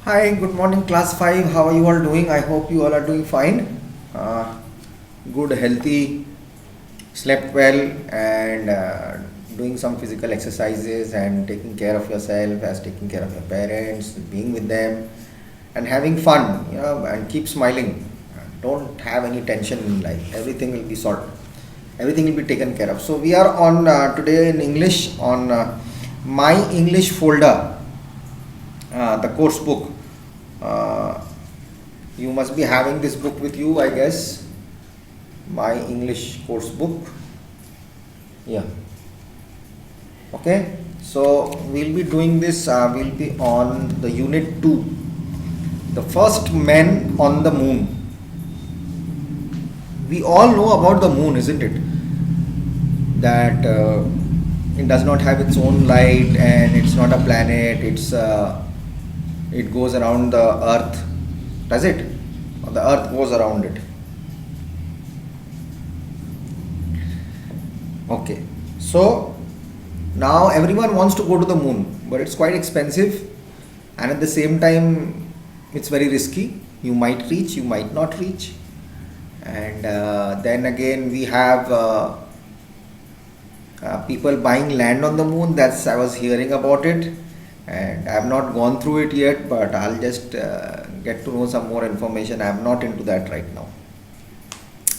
Hi, good morning, class 5. How are you all doing? I hope you all are doing fine. Good, healthy, slept well, and doing some physical exercises and taking care of yourself as taking care of your parents, being with them, and having fun, and keep smiling. Don't have any tension in life. Everything will be sorted. Everything will be taken care of. So, we are on today in English on my English folder, the course book. Uh, you must be having this book with you, I guess. My English course book. Yeah. Okay. So we'll be doing this. We'll be on the unit 2. The first men on the moon. We all know about the moon, isn't it? That it does not have its own light and it's not a planet. It goes around the earth, does it? Or the earth goes around it. Okay, so now everyone wants to go to the moon, but it's quite expensive, and at the same time it's very risky. You might reach, you might not reach. And then again we have people buying land on the moon. That's, I was hearing about it, and I have not gone through it yet, but I'll just get to know some more information. I am not into that right now.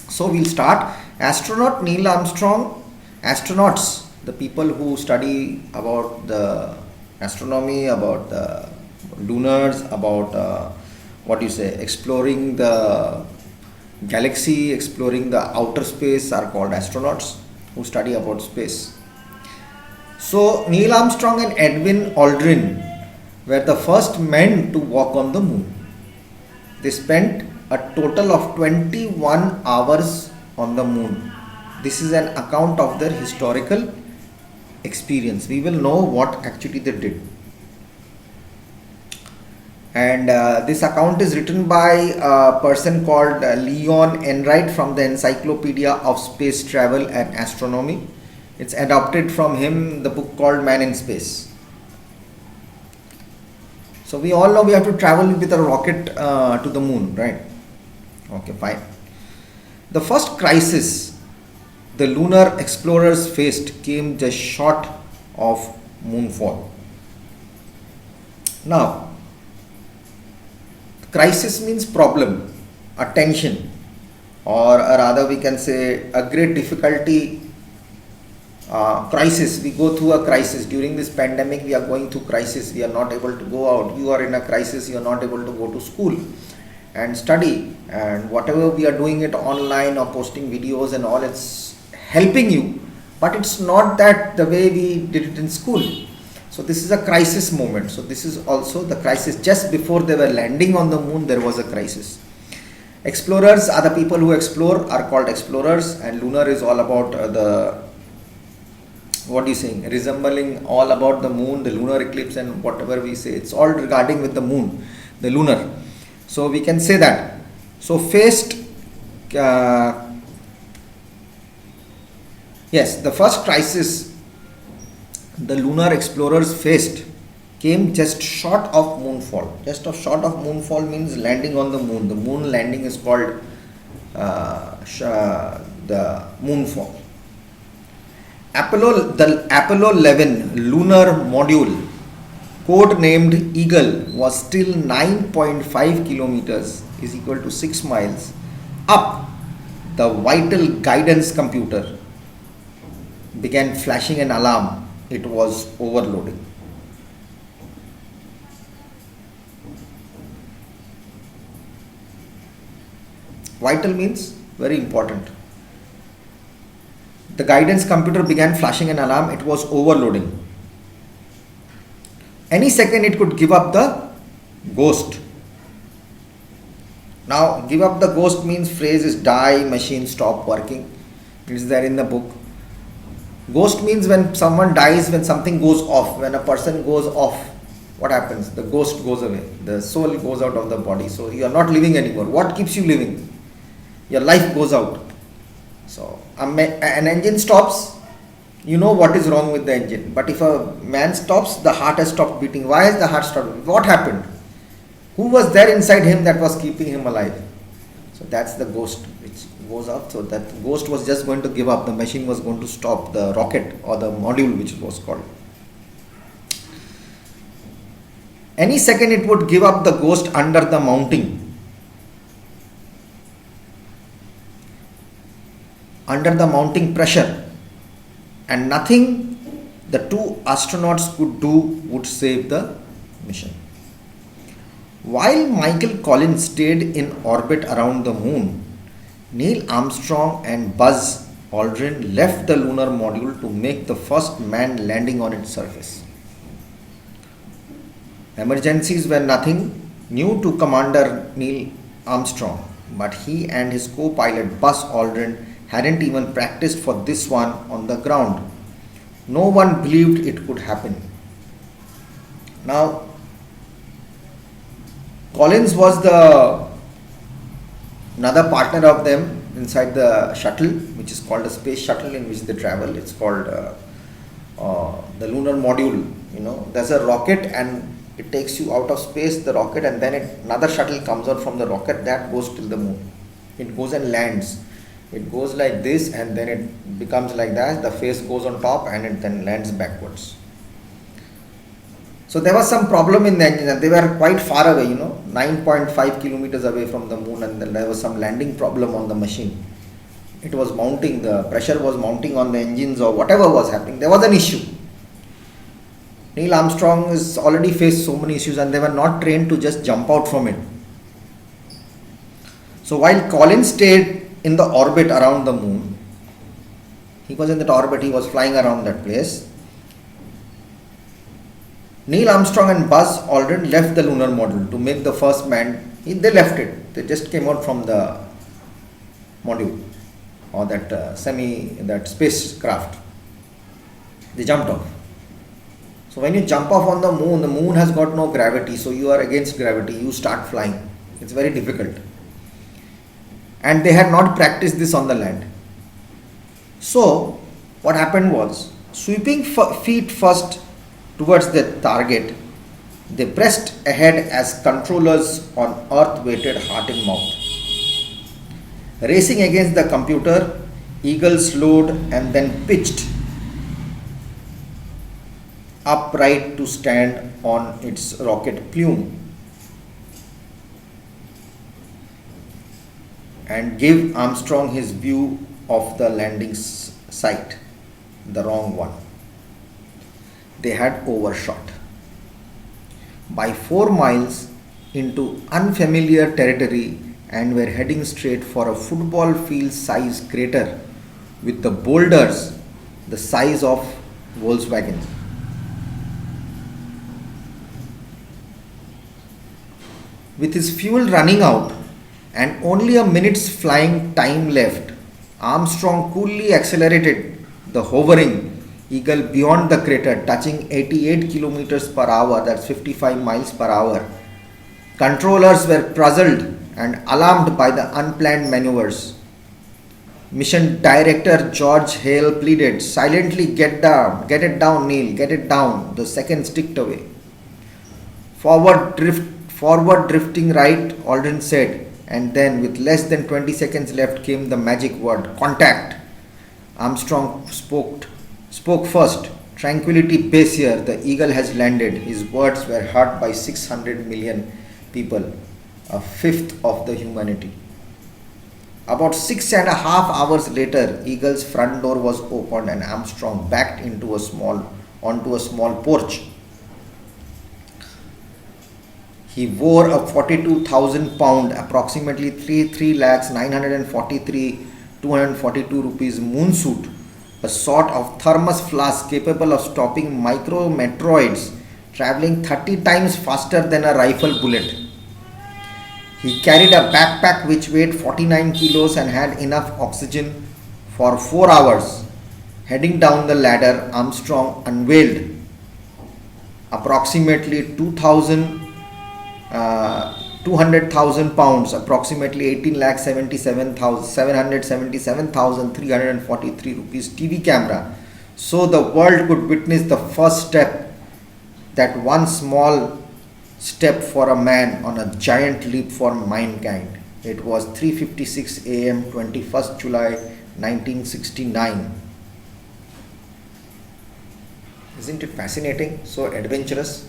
So we'll start. Astronaut Neil Armstrong. Astronauts, the people who study about the astronomy, about the lunars, about what you say, exploring the galaxy, exploring the outer space, are called astronauts who study about space. So Neil Armstrong and Edwin Aldrin were the first men to walk on the moon. They spent a total of 21 hours on the moon. This is an account of their historical experience. We will know what actually they did. And this account is written by a person called Leon Enright from the Encyclopedia of Space Travel and Astronomy. It's adapted from him, the book called Man in Space. So we all know we have to travel with a rocket to the moon, right? Okay, fine. The first crisis the lunar explorers faced came just short of moonfall. Now, crisis means problem, a tension, or rather we can say a great difficulty. Crisis, we go through a crisis. During this pandemic we are going through crisis. We are not able to go out. You are in a crisis. You are not able to go to school and study, and whatever we are doing it online or posting videos and all, it's helping you, but it's not that the way we did it in school. So this is a crisis moment. So this is also the crisis. Just before they were landing on the moon, there was a crisis. Explorers are the people who explore, are called explorers, and lunar is all about resembling all about the moon, the lunar eclipse, and whatever we say, it's all regarding with the moon, the lunar. So we can say that. So the first crisis the lunar explorers faced came just short of moonfall. Just short of moonfall means landing on the moon. The moon landing is called the moonfall. The Apollo 11 lunar module, code named Eagle, was still 9.5 kilometers, is equal to 6 miles, up. The vital guidance computer began flashing an alarm. It was overloading. Vital means very important. The guidance computer began flashing an alarm. It was overloading. Any second it could give up the ghost. Now, give up the ghost means phrase is die, machine stop working. It is there in the book. Ghost means when someone dies, when something goes off, when a person goes off, what happens? The ghost goes away. The soul goes out of the body. So you are not living anymore. What keeps you living? Your life goes out. So an engine stops, you know what is wrong with the engine. But if a man stops, the heart has stopped beating. Why has the heart stopped? What happened? Who was there inside him that was keeping him alive? So that's the ghost which goes up. So that ghost was just going to give up. The machine was going to stop, the rocket or the module which was called. Any second it would give up, the ghost, under the mounting. Under the mounting pressure. And nothing the two astronauts could do would save the mission. While Michael Collins stayed in orbit around the moon, Neil Armstrong and Buzz Aldrin left the lunar module to make the first manned landing on its surface. Emergencies were nothing new to Commander Neil Armstrong, but he and his co-pilot Buzz Aldrin hadn't even practiced for this one on the ground. No one believed it could happen. Now, Collins was another partner of them inside the shuttle, which is called a space shuttle in which they travel. It's called the lunar module. There's a rocket and it takes you out of space, the rocket, and then another shuttle comes out from the rocket that goes till the moon. It goes and lands. It goes like this and then it becomes like that. The face goes on top and it then lands backwards. So there was some problem in the engine and they were quite far away, 9.5 kilometers away from the moon, and then there was some landing problem on the machine. It was mounting, the pressure was mounting on the engines or whatever was happening. There was an issue. Neil Armstrong has already faced so many issues and they were not trained to just jump out from it. So while Collins stayed in the orbit around the moon, he was in that orbit, he was flying around that place. Neil Armstrong and Buzz Aldrin left the lunar module to make the first manned. They left it. They just came out from the module or that spacecraft. They jumped off. So when you jump off on the moon has got no gravity, so you are against gravity. You start flying. It's very difficult. And they had not practiced this on the land. So what happened was, sweeping feet first towards the target, they pressed ahead as controllers on Earth waited heart in mouth. Racing against the computer, Eagle slowed and then pitched upright to stand on its rocket plume and give Armstrong his view of the landing site, the wrong one. They had overshot by 4 miles into unfamiliar territory and were heading straight for a football field size crater with the boulders the size of Volkswagen. With his fuel running out and only a minute's flying time left, Armstrong coolly accelerated the hovering Eagle beyond the crater, touching 88 kilometers per hour, that's 55 miles per hour. Controllers were puzzled and alarmed by the unplanned maneuvers. Mission Director George Hale pleaded, "Silently get it down, Neil, get it down." The seconds ticked away. Forward drifting right, Aldrin said, and then with less than 20 seconds left came the magic word, contact. Armstrong spoke first. "Tranquility base here, the Eagle has landed." His words were heard by 600 million people, a fifth of the humanity. About 6.5 hours later, Eagle's front door was opened and Armstrong backed onto a small porch. He wore a 42,000 pound, approximately 3,943,242 rupees moon suit, a sort of thermos flask capable of stopping micro meteoroids traveling 30 times faster than a rifle bullet. He carried a backpack which weighed 49 kilos and had enough oxygen for 4 hours. Heading down the ladder, Armstrong unveiled approximately 200,000 pounds, approximately 18,777,343 rupees TV camera, so the world could witness the first step that one small step for a man on a giant leap for mankind. It was 3:56 a.m. 21st July 1969. Isn't it fascinating? So adventurous.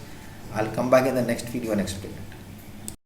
I'll come back in the next video and explain it.